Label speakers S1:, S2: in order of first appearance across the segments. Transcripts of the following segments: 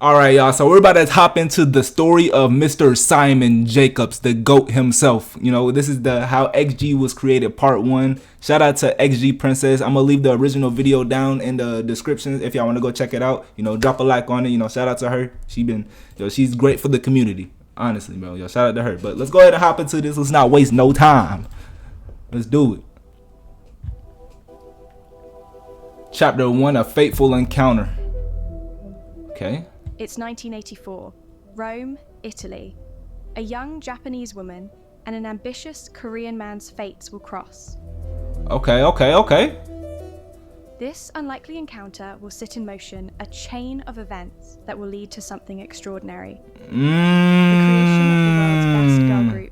S1: All right, y'all. So we're about to hop into the story of Mr. Simon Jakops, the GOAT himself. You know, this is the how XG was created, part one. Shout out to XG Princess. I'm gonna leave the original video down in the description if y'all want to go check it out. You know, drop a like on it. You know, shout out to her. She's great for the community. Honestly, bro. Yo, shout out to her. But let's go ahead and hop into this. Let's not waste no time. Let's do it. Chapter 1: A Fateful Encounter. Okay.
S2: It's 1984, Rome, Italy. A young Japanese woman and an ambitious Korean man's fates will cross.
S1: Okay.
S2: This unlikely encounter will set in motion a chain of events that will lead to something extraordinary. The creation of the world's best girl group,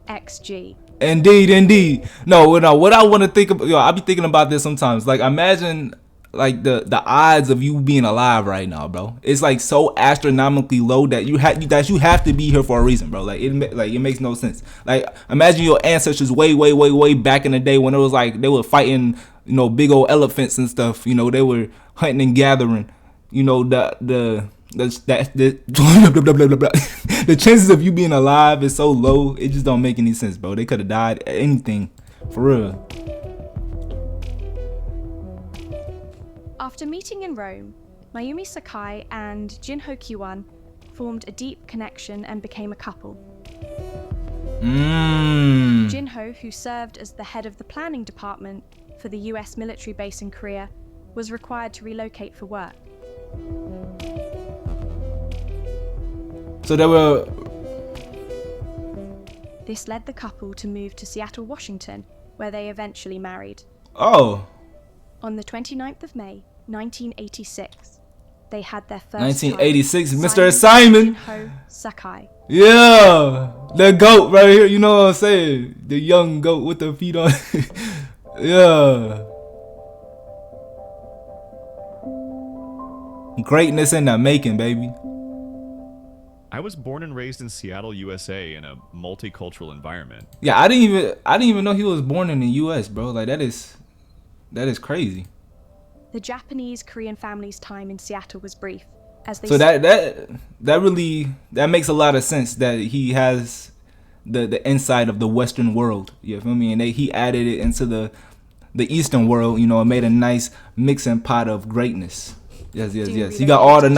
S2: XG.
S1: Indeed. No, what I want to think about, I be thinking about this sometimes. Like, imagine like the odds of you being alive right now, bro. It's like so astronomically low that you have to be here for a reason, bro. Like it makes no sense. Like, imagine your ancestors way back in the day when it was like they were fighting, you know, big old elephants and stuff. You know, they were hunting and gathering. You know, the the chances of you being alive is so low, it just don't make any sense, bro. They could have died at anything, for real.
S2: After meeting in Rome, Mayumi Sakai and Jinho Kiwan formed a deep connection and became a couple. Jinho, who served as the head of the planning department for the US military base in Korea, was required to relocate for work.
S1: So they were...
S2: This led the couple to move to Seattle, Washington, where they eventually married.
S1: Oh.
S2: On the 29th of May, 1986, they had their first
S1: 1986,
S2: child,
S1: Mr. Simon
S2: Jinho Sakai.
S1: Yeah, the GOAT right here. You know what I'm saying? The young GOAT with the feet on. Yeah. Greatness in the making, baby.
S3: I was born and raised in Seattle, USA, in a multicultural environment.
S1: Yeah, I didn't even know he was born in the US, bro. Like that is crazy.
S2: The Japanese-Korean family's time in Seattle was brief, as they...
S1: So that really makes a lot of sense that he has the insight of the Western world. You feel me? And he added it into the Eastern world. You know, and made a nice mixing pot of greatness. Yes. He got all the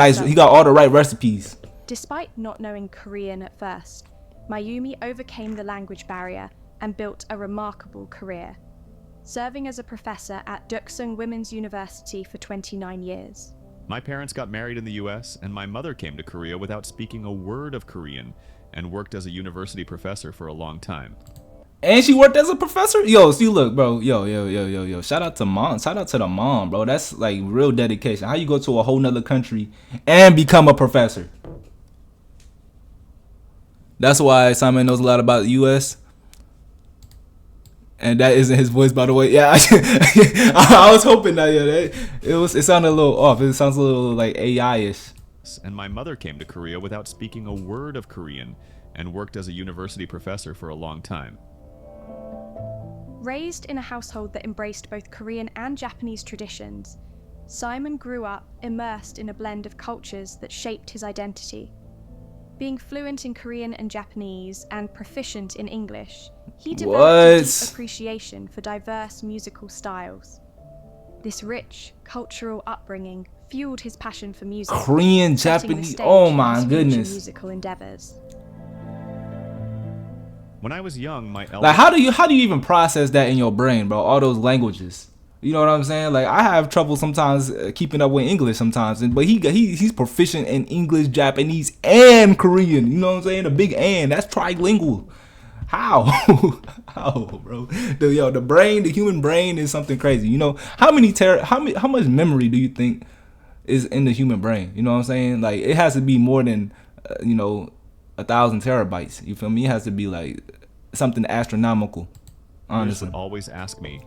S1: right recipes.
S2: Despite not knowing Korean at first, Mayumi overcame the language barrier and built a remarkable career, serving as a professor at Deoksung Women's University for 29 years.
S3: My parents got married in the US, and my mother came to Korea without speaking a word of Korean and worked as a university professor for a long time.
S1: And she worked as a professor? Yo, see, look, bro. Yo. Shout out to mom. Shout out to the mom, bro. That's like real dedication. How you go to a whole nother country and become a professor? That's why Simon knows a lot about the US. And that isn't his voice, by the way. Yeah, I was hoping that. Yeah, it sounded a little off. It sounds a little like AI-ish.
S3: And my mother came to Korea without speaking a word of Korean and worked as a university professor for a long time.
S2: Raised in a household that embraced both Korean and Japanese traditions, Simon grew up immersed in a blend of cultures that shaped his identity. Being fluent in Korean and Japanese and proficient in English, he developed a deep appreciation for diverse musical styles. This rich cultural upbringing fueled his passion for music.
S1: Korean, Japanese, oh my goodness.
S2: Musical endeavors.
S3: When I was young, my elder...
S1: Like, how do you even process that in your brain, bro? All those languages. You know what I'm saying? Like, I have trouble sometimes keeping up with English sometimes, but he's proficient in English, Japanese, and Korean. You know what I'm saying? A big and. That's trilingual. How? How, bro? The human brain is something crazy. You know, how much memory do you think is in the human brain? You know what I'm saying? Like, it has to be more than 1,000 terabytes. You feel me? It has to be like something astronomical. Honestly,
S3: would always ask me,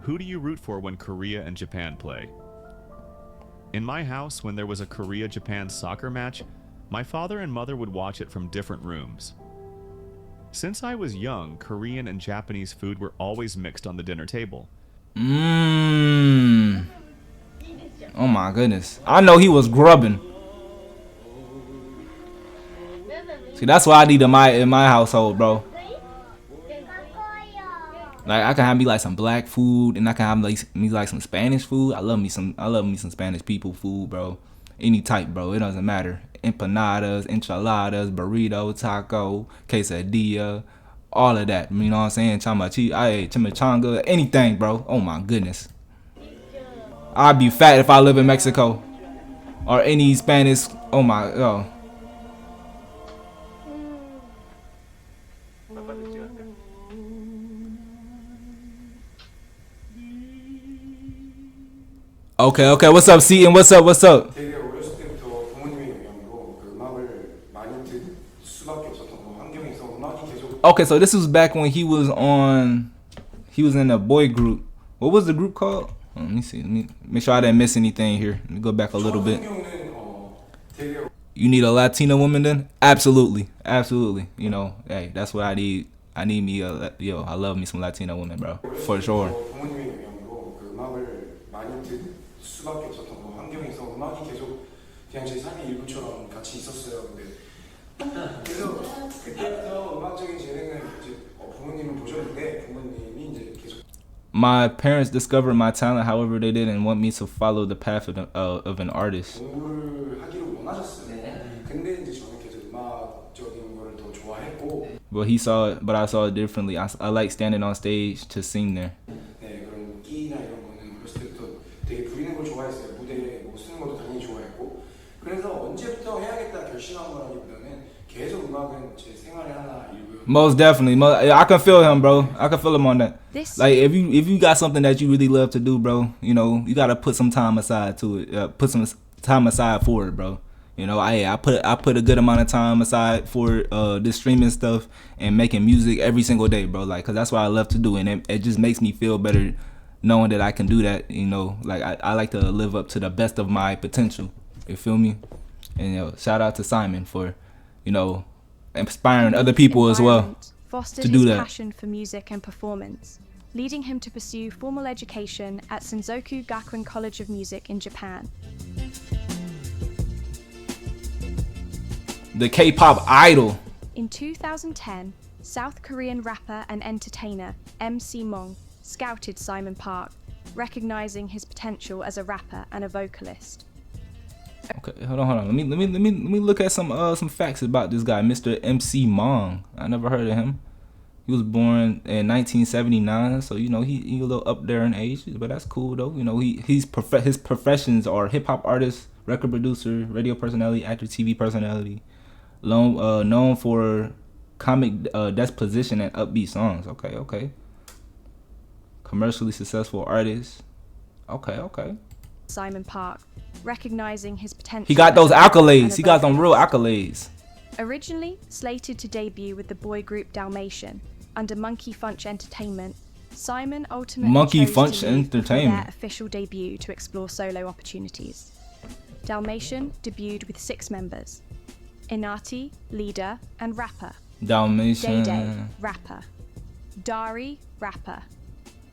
S3: who do you root for when Korea and Japan play? In my house, when there was a Korea-Japan soccer match, my father and mother would watch it from different rooms. Since I was young, Korean and Japanese food were always mixed on the dinner table.
S1: Oh my goodness. I know he was grubbing. See, that's what I need in my household, bro. Like I can have me like some black food, and I can have me like some Spanish food. I love me some Spanish people food, bro. Any type, bro. It doesn't matter. Empanadas, enchiladas, burrito, taco, quesadilla, all of that. You know what I'm saying? Chimichanga, anything, bro. Oh my goodness. I'd be fat if I live in Mexico or any Spanish. Oh my god. Okay. What's up, Seaton? What's up?
S4: 되게 어렸을 때부터 부모님의 영향으로 그 음악을 많이 들을 수밖에 없었던 뭐 환경에서 음악이 계속
S1: Okay, so this was back when he was in a boy group. What was the group called? Let me see. Let me make sure I didn't miss anything here. Let me go back a little bit.
S4: 되게
S1: You need a Latina woman then? Absolutely. You know, hey, that's what I need. I need me I love me some Latina women, bro. For sure.
S4: 부모님의 영향으로 그 음악을 많이 들을 수밖에 없었던 뭐 환경에서 음악이 계속 그냥 제 삶의 일부처럼 같이 있었어요. 근데 그래서 그때부터 음악적인 재능을 이제 부모님은 보셨는데 부모님이 이제 계속
S1: My parents discovered my talent, however, they didn't want me to follow the path of an artist.
S4: 공부를 하기를 원하셨어요. 근데 이제 저는 계속 음악적인 거를 더 좋아했고
S1: But I saw it differently. I like standing on stage to sing there.
S4: 네, 그런 끼나 이런 거는 어렸을 때부터 되게 부리는 걸 좋아했어요. 무대에 뭐 쓰는 것도 당연히 좋아했고 그래서 언제부터 해야겠다 결심한 거라기보다는 계속 음악은 제 생활의 하나 일부였고
S1: Most definitely. I can feel him, bro. I can feel him on that.
S2: This
S1: Like if you got something that you really love to do, bro, you know, you gotta put some time aside to it. Put some time aside for it, bro. You know, I put a good amount of time aside for this streaming stuff and making music every single day, bro. Like, cause that's what I love to do, and it just makes me feel better knowing that I can do that. You know, like I like to live up to the best of my potential. You feel me? And shout out to Simon for, inspiring other people as well
S2: fostered
S1: to do
S2: his
S1: that.
S2: passion for music and performance, leading him to pursue formal education at Senzoku Gakuen College of Music in Japan.
S1: The K-pop idol.
S2: In 2010, South Korean rapper and entertainer SIMONNNNN scouted Simon Park, recognizing his potential as a rapper and a vocalist.
S1: Okay, hold on. Let me look at some facts about this guy, Mr. SIMONNNNN. I never heard of him. He was born in 1979, so he a little up there in age, but that's cool though. His professions are hip hop artist, record producer, radio personality, actor, TV personality, known for comic disposition and upbeat songs. Okay. Commercially successful artist. Okay.
S2: Simon Park, recognizing his potential.
S1: He got those
S2: as a rapper and
S1: accolades.
S2: a
S1: He got some real
S2: vocalist.
S1: accolades.
S2: Originally slated to debut with the boy group Dalmatian under Monkey Funch Entertainment, Simon ultimately
S1: Monkey
S2: chose
S1: Funch
S2: to leave before
S1: Entertainment.
S2: their official debut to explore solo opportunities. Dalmatian debuted with 6 members: Inati, leader and rapper;
S1: Dalmatian.
S2: Day, rapper; Dari, rapper;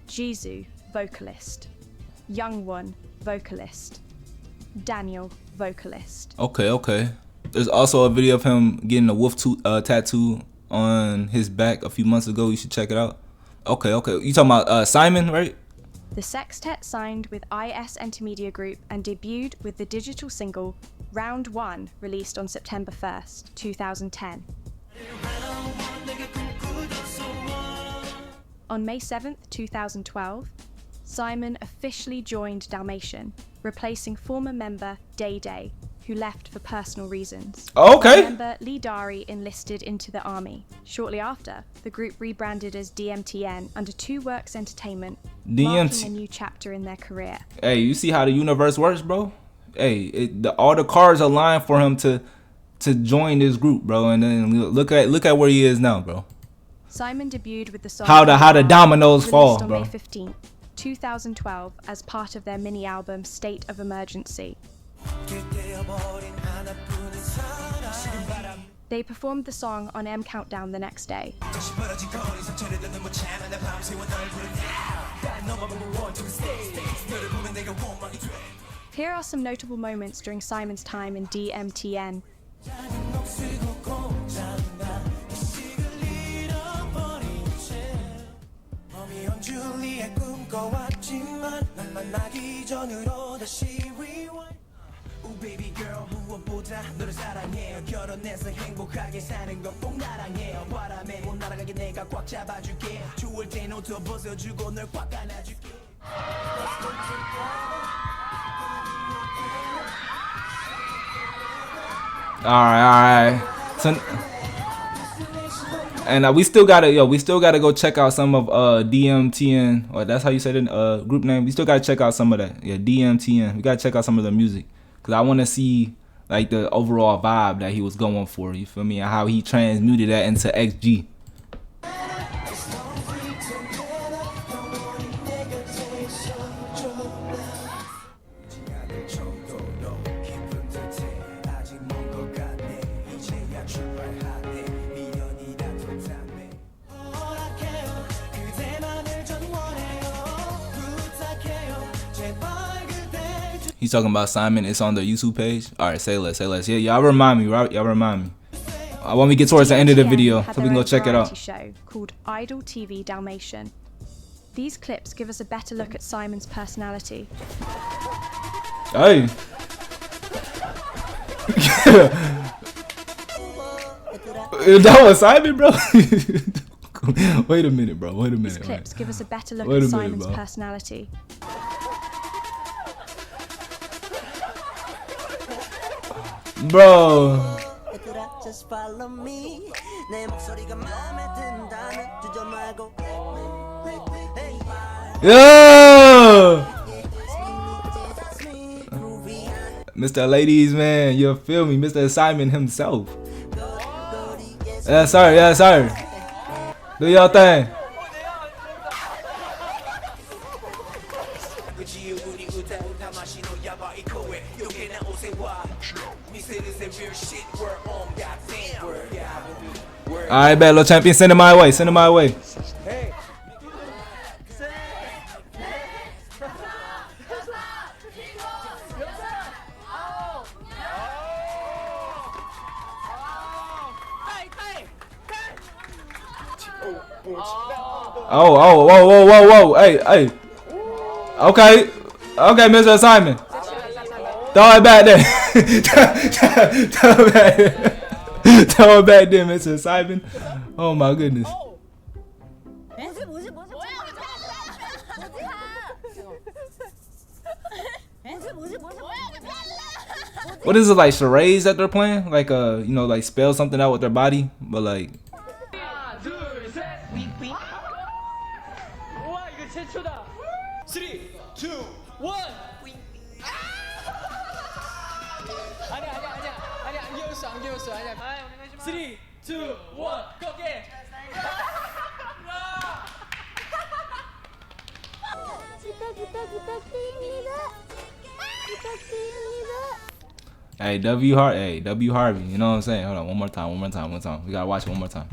S2: Jisoo, vocalist; Youngwon, vocalist; Daniel, vocalist.
S1: Okay. There's also a video of him getting a wolf tattoo on his back a few months ago. You should check it out. Okay. You talking about Simon, right?
S2: The sextet signed with IS Intermedia Group and debuted with the digital single Round 1, released on September 1st, 2010. On May 7th, 2012, Simon officially joined Dalmatian, replacing former member Day, who left for personal reasons.
S1: Okay.
S2: Member Lee Dari enlisted into the army. Shortly after, the group rebranded as DMTN under Two Works Entertainment, marking a new chapter in their career.
S1: Hey, you see how the universe works, bro? Hey, all the cards align for him to join this group, bro. And then look at where he is now, bro.
S2: Simon debuted with the song
S1: How the dominoes fall,
S2: released on
S1: bro.
S2: May 15th, 2012 as part of their mini album State of Emergency. They performed the song on M Countdown the next day. Here are some notable moments during Simon's time in DMTN.
S5: baby girl 무엇보다 너를 사랑해요 결혼해서 행복하게 사는 건 꼭 나랑해요 바람에 못 날아가게 내가 꽉 잡아줄게 추울 땐 옷도 벗어주고 널 꽉 안아줄게
S1: Alright. So, and we still gotta go check out some of DMTN, or that's how you say the group name. We still gotta check out some of that. Yeah, DMTN. We gotta check out some of the music, cause I want to see like the overall vibe that he was going for. You feel me? And how he transmuted that into XG. He's talking about Simon. It's on the YouTube page. All right, say less. Yeah, y'all remind me, right? Y'all remind me. When we get towards the end of the video, so we can go check it out.
S2: Show called Idol TV Dalmatian. These clips give us a better look at Simon's personality.
S1: Hey. That was Simon, bro. Wait a minute, bro. Wait a minute.
S2: These clips give us a better look
S1: Wait
S2: at
S1: a minute,
S2: Simon's
S1: bro.
S2: personality.
S1: Bro.
S5: Just follow me 내 목소리가 마음에 든다면 주저 말고
S1: Yo! Mr. Ladies, man, you feel me? Mr. Simon himself. Yes, sir. Yes, sir. Do your thing. Alright, bad little champion. Send it my way. Send it my way. Oh, whoa. Hey. Okay, Mr. Simon. Throw it back there. Throw it back there. Throw it back there, Mr. Simon. Oh my goodness. What is it, like charades that they're playing? Like you know, like spell something out with their body, but like.
S6: Three, two, one. 아니야 안 귀여웠어. 아니야. 3, 2, 1, go get.
S1: Hey, W Harvey. You know what I'm saying? Hold on, one more time. We gotta watch it one more time.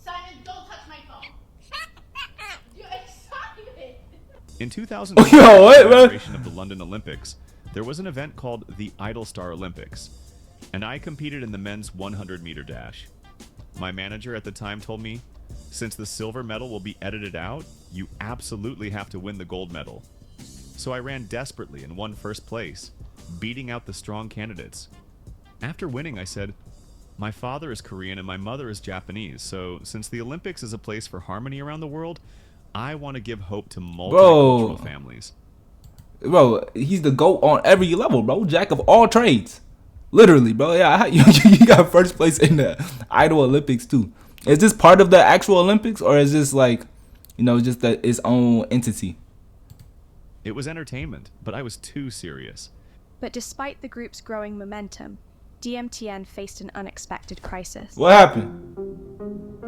S7: Simon, don't touch my phone. You're excited.
S3: In 2000,
S1: Yo, what, bro?
S3: celebration of the London Olympics, there was an event called the Idol Star Olympics, and I competed in the men's 100-meter dash. My manager at the time told me, since the silver medal will be edited out, you absolutely have to win the gold medal. So I ran desperately and won first place, beating out the strong candidates. After winning, I said, my father is Korean and my mother is Japanese, so since the Olympics is a place for harmony around the world, I want to give hope to multicultural families.
S1: Bro, he's the GOAT on every level, bro. Jack of all trades. Literally, bro. Yeah, you got first place in the Idol Olympics too. Is this part of the actual Olympics, or is this like, you know, just its own entity?
S3: It was entertainment, but I was too serious.
S2: But despite the group's growing momentum, DMTN faced an unexpected crisis.
S1: What happened?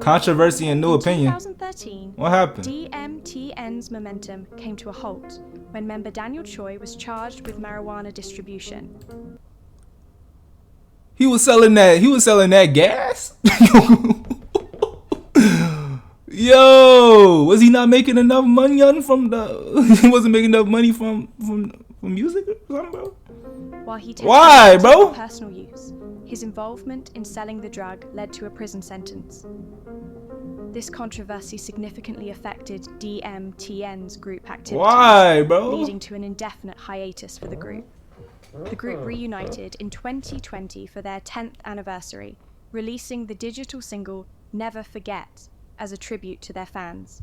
S1: Controversy and new opinion.
S2: In 2013,
S1: What happened?
S2: DMTN's momentum came to a halt when member Daniel Choi was charged with marijuana distribution.
S1: He was selling that gas? Yo, was he not making enough money from the he wasn't making enough money from for music or something, bro?
S2: While he tested
S1: Why,
S2: it
S1: bro?
S2: for personal use, his involvement in selling the drug led to a prison sentence. This controversy significantly affected DMTN's group activities,
S1: Why, bro?
S2: leading to an indefinite hiatus for the group. The group reunited in 2020 for their 10th anniversary, releasing the digital single Never Forget as a tribute to their fans.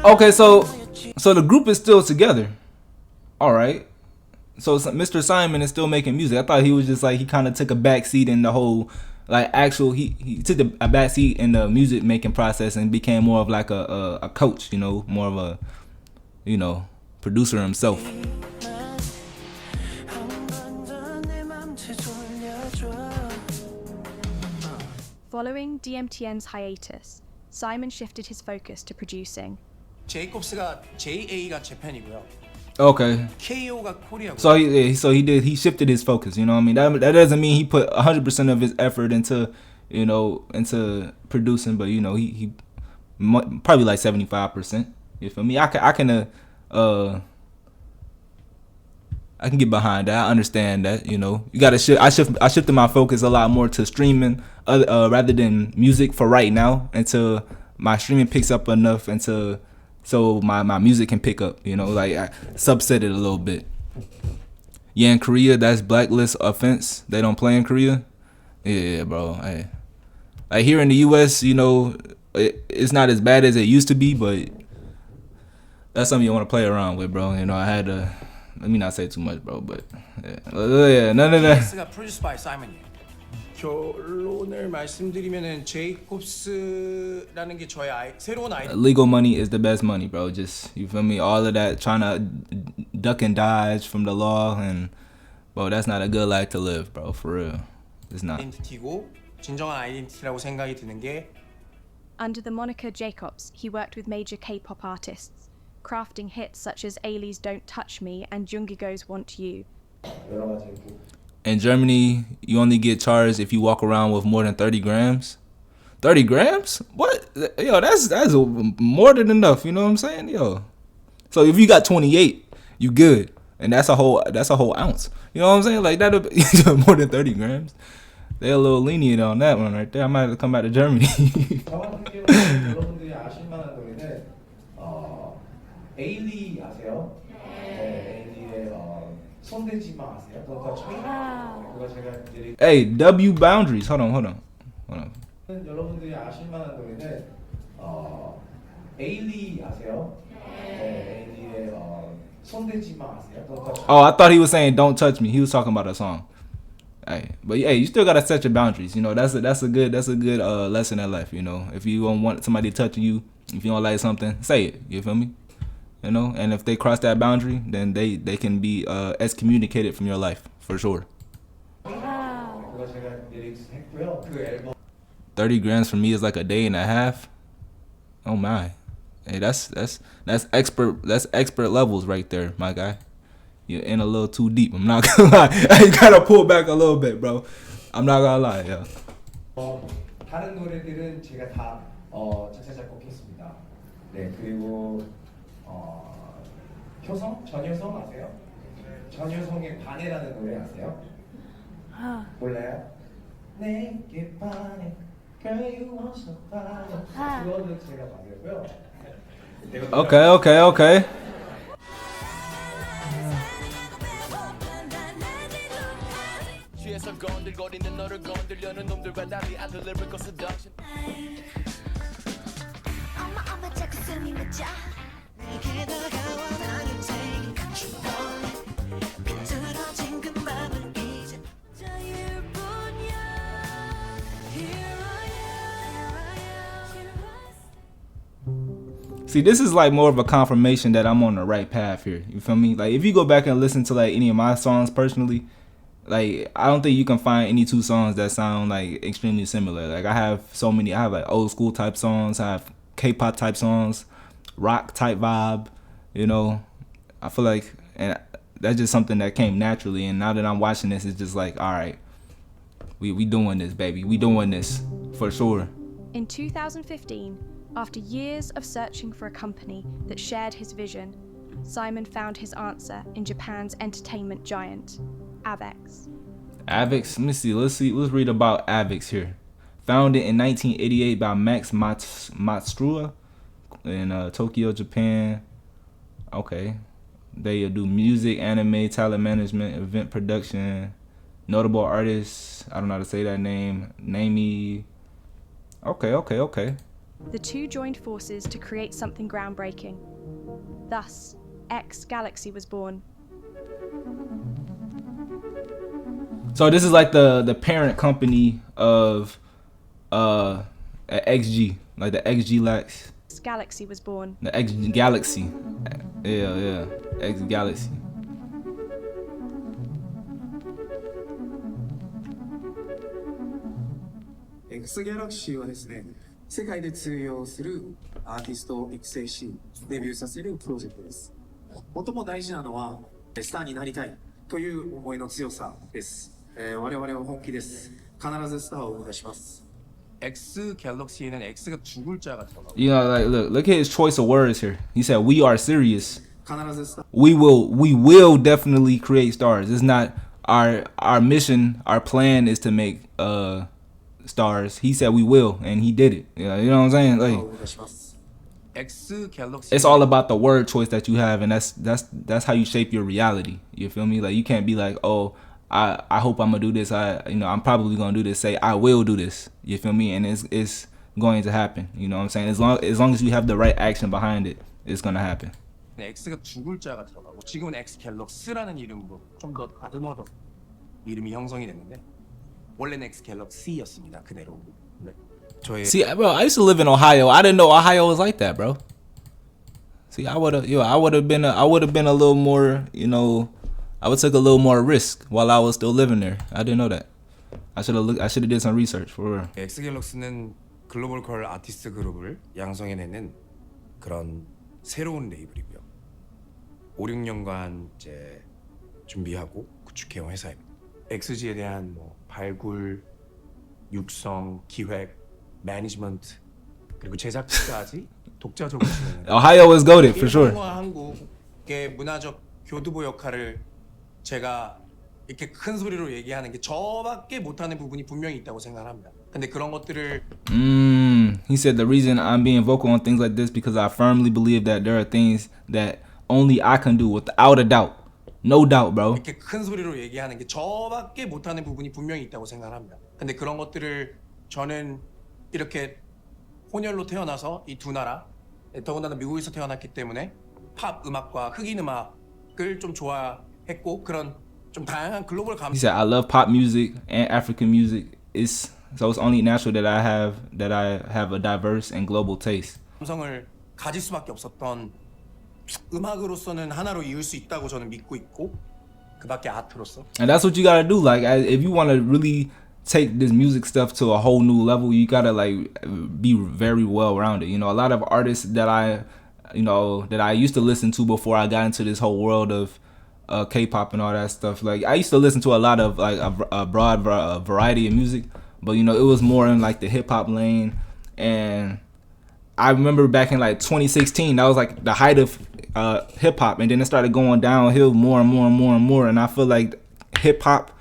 S1: Okay, so the group is still together. All right. So Mr. Simon is still making music. I thought he was just like, he kind of took a back seat in the whole, like, actual, he took a back seat in the music making process and became more of like a coach, you know, more of a, you know, producer himself.
S2: Following DMTN's hiatus, Simon shifted his focus to producing.
S5: 제이콥스가 JA가 재팬이고요.
S1: Okay.
S5: KO가 코리아고요.
S1: So he shifted his focus, you know what I mean? That doesn't mean he put 100% of his effort into, you know, into producing, but you know, he probably like 75%. You feel me? I can get behind that. I understand that, you know. You gotta shift. I shifted my focus a lot more to streaming, rather than music for right now, until my streaming picks up enough, so my music can pick up. You know, like I subset it a little bit. Yeah, in Korea, that's blacklist offense. They don't play in Korea. Yeah, bro. Hey. Like here in the U.S., you know, it's not as bad as it used to be, but that's something you want to play around with, bro. You know, I had to. Let me not say too much, bro, but yeah, none of that.
S5: 가 produced by Simon이에요. 결론을 말씀드리면은 제이콥스라는 게 저의 새로운 아이디.
S1: Legal money is the best money, bro. Just, you feel me? All of that trying to duck and dodge from the law, and bro, that's not a good life to live, bro. For real, it's not.
S5: 아이덴티티고 진정한 아이덴티티라고 생각이 드는 게.
S2: Under the moniker Jakops, he worked with major K-pop artists, crafting hits such as Ailey's Don't Touch Me and Jungkook's Want You.
S1: In Germany, you only get charged if you walk around with more than 30 grams. 30 grams? What? Yo, that's more than enough, you know what I'm saying? Yo. So if you got 28, you good. And that's a whole ounce. You know what I'm saying? Like that'll be more than 30 grams. They're a little lenient on that one right there. I might have to come back to Germany.
S8: 여러분들이 아실만한 노래는 에일리 아세요? 네, 에일리의 손대지 마 아세요? 그거 제가 이제
S1: Hey, W boundaries. Hold on.
S8: 여러분들이 아실만한 노래는 에일리 아세요? 네, 에일리의 손대지 마 아세요?
S1: Oh, I thought he was saying "Don't touch me." He was talking about a song. Hey, but hey, you still gotta set your boundaries. You know, that's a good lesson in life. You know, if you don't want somebody touching you, if you don't like something, say it. You feel me? You know, and if they cross that boundary, then they can be excommunicated from your life for sure.
S8: 그거 제가 리릭스 했고요. 그 앨범
S1: 30 grams for me is like a day and a half. Oh my, hey, that's expert levels right there, my guy. You're in a little too deep. I'm not gonna lie. You gotta pull back a little bit, bro. I'm not gonna lie, yeah.
S8: 다른 노래들은 제가 다 작사 작곡했습니다. 네, 그리고 효성? 전효성 아세요? 전효성의 반해라는 노래 아세요? 몰라요? 내게 반해 Girl you want so 반해 그거는 제가 만들고요.
S1: Okay.
S6: 취해서 건들거리는 너를 건들려는 놈들과 달리 I deliver 그 seduction.
S9: 엄마 자꾸 숨이 멎어 내게 다가와 나를 take control 비뚤어진 그 맘을 이제 자유뿐이야 Here I am
S1: See, this is like more of a confirmation that I'm on the right path here. You feel me? Like if you go back and listen to like any of my songs personally, like I don't think you can find any two songs that sound like extremely similar. Like I have like old school type songs, I have K-pop type songs, rock type vibe, you know. I feel like, and that's just something that came naturally, and now that I'm watching this, it's just like, all right, we doing this, baby. We doing this for sure.
S2: In 2015, After years of searching for a company that shared his vision, Simon found his answer in Japan's entertainment giant, Avex.
S1: Avex, let's read about Avex here. Founded in 1988 by Max Matsuura in Tokyo, Japan. Okay. They do music, anime, talent management, event production, notable artists. I don't know how to say that name. Namey. Okay.
S2: The two joined forces to create something groundbreaking. Thus, X Galaxy was born.
S1: So this is like the parent company of XG, like the XG Lax.
S2: X Galaxy was born.
S1: The X Galaxy. Yeah. X Galaxy.
S8: X ギャラクシーはですね、世界で通用するアーティストを育成し、デビューさせるプロジェクトです。最も大事なのは、スターになりたいという思いの強さです。我々は本気です。必ずスターを生み出します。
S10: X 갤럭시에는 X가 두 글자가 들어가고.
S1: You know, like look at his choice of words here. He said, "We are serious.
S8: 必ずスター。
S1: We will definitely create stars. It's not our mission. Our plan is to make stars. He said we will, and he did it. You know what I'm saying? Like,
S10: X 갤럭시.
S1: it's all about the word choice that you have, and that's how you shape your reality. You feel me? Like, you can't be like, oh, I hope I'm gonna do this. I'm probably gonna do this. Say I will do this. You feel me? And it's going to happen. You know what I'm saying? As long as you have the right action behind it, it's gonna happen.
S10: X가 두 글자가 들어가고 지금은 X 갤럭스라는 이름으로 좀 더 다듬어서 이름이 형성이 됐는데 원래는 X 갤럭시였습니다. 그대로. 네.
S1: See, bro, I used to live in Ohio. I didn't know Ohio was like that, bro. See, I would have been a little more, I would take a little more risk while I was still living there. I didn't know that. I should have did some research for real.
S10: X 갤럭스는 글로벌 컬 아티스트 그룹을 양성해내는 그런 새로운 레이블이고요. 5, 6년간 이제 준비하고 구축해온 회사입니다. XG에 대한 발굴, 육성, 기획, 매니지먼트 그리고 제작까지 독자적으로 진행합니다.
S1: Ohio is goated for sure.
S10: 일본과 한국의 문화적 교두보 역할을 제가 이렇게 큰 소리로 얘기하는 게 저밖에 못하는 부분이 분명히 있다고 생각합니다. 근데 그런 것들을
S1: He said the reason I'm being vocal on things like this because I firmly believe that there are things that only I can do without a doubt. No doubt, bro.
S10: 이렇게 큰 소리로 얘기하는 게 저밖에 못하는 부분이 분명히 있다고 생각합니다. 근데 그런 것들을 저는 이렇게 혼혈로 태어나서 이 두 나라, 더군다나 미국에서 태어났기 때문에 팝 음악과 흑인 음악을 좀 좋아했고 그런 좀 다양한 글로벌 감.
S1: He said I love pop music and African music. So it's only natural that I have a diverse and global taste.
S10: 감성을 가질 수밖에 없었던 음악으로서는 하나로 이을 수 있다고 저는 믿고 있고 그밖에 아트로서.
S1: And that's what you gotta do. Like, if you want to really take this music stuff to a whole new level, you gotta like be very well rounded. A lot of artists that I used to listen to before I got into this whole world of K-pop and all that stuff. Like, I used to listen to a lot of like a broad variety of music, but it was more in like the hip hop lane. And I remember back in like 2016, that was like the height of hip hop, and then it started going downhill more and more and more and more. And I feel like hip hop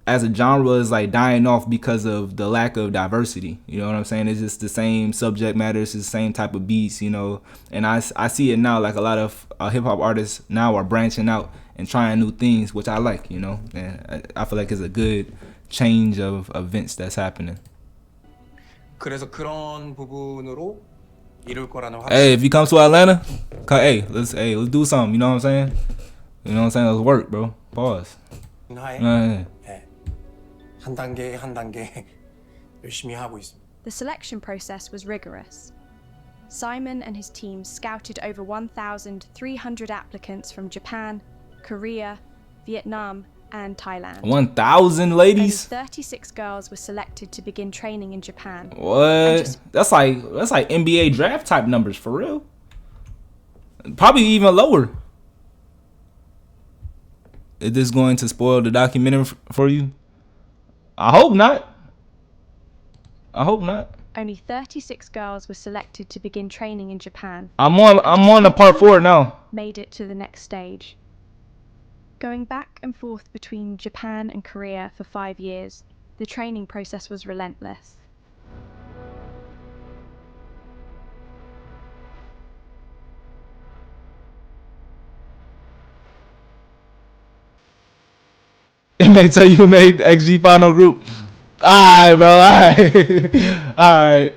S1: as a genre is like dying off because of the lack of diversity. You know what I'm saying? It's just the same subject matter, it's the same type of beats, and I see it now. Like, a lot of hip hop artists now are branching out and trying new things, which I like, and I feel like it's a good change of events that's happening.
S10: 그래서 그런 부분으로 이룰 거라는 확신.
S1: Hey, if you come to Atlanta, let's do something. You know what I'm saying? Let's work, bro. Pause.
S10: 하에 한 단계 한 단계 열심히 하고 있습니다.
S2: The selection process was rigorous. Simon and his team scouted over 1,300 applicants from Japan, Korea, Vietnam, and Thailand.
S1: 1,000 ladies?
S2: Only 36 girls were selected to begin training in Japan.
S1: What? That's like NBA draft type numbers for real. Probably even lower. Is this going to spoil the documentary for you? I hope not.
S2: Only 36 girls were selected to begin training in Japan.
S1: I'm on the part 4 now.
S2: Made it to the next stage. Going back and forth between Japan and Korea for 5 years, the training process was relentless.
S1: It may tell you who made XG final group. Alright, bro. Alright. Alright.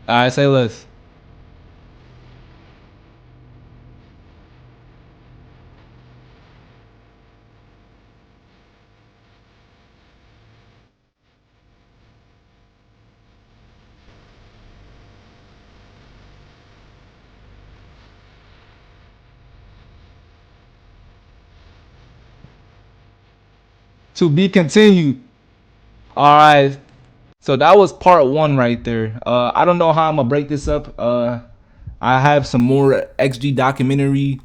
S1: Alright, say less. To be continued. Alright. So that was part 1 right there. I don't know how I'm gonna break this up. I have some more XG documentary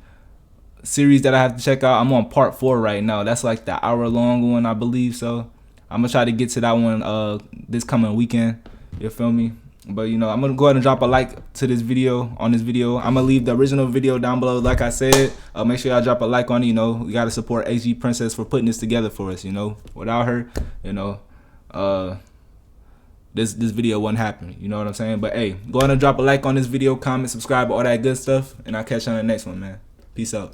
S1: series that I have to check out. I'm on part 4 right now. That's like the hour-long one, I believe. So I'm gonna try to get to that one this coming weekend. You feel me? But you know, I'm gonna go ahead and drop a like to this video. I'm gonna leave the original video down below, like I said. Make sure y'all drop a like on it. You know, we gotta support XG Princess for putting this together for us. You know, without her, you know, this video wouldn't happen. You know what I'm saying? But hey, go ahead and drop a like on this video, comment, subscribe, all that good stuff, and I'll catch you on the next one, man. Peace out.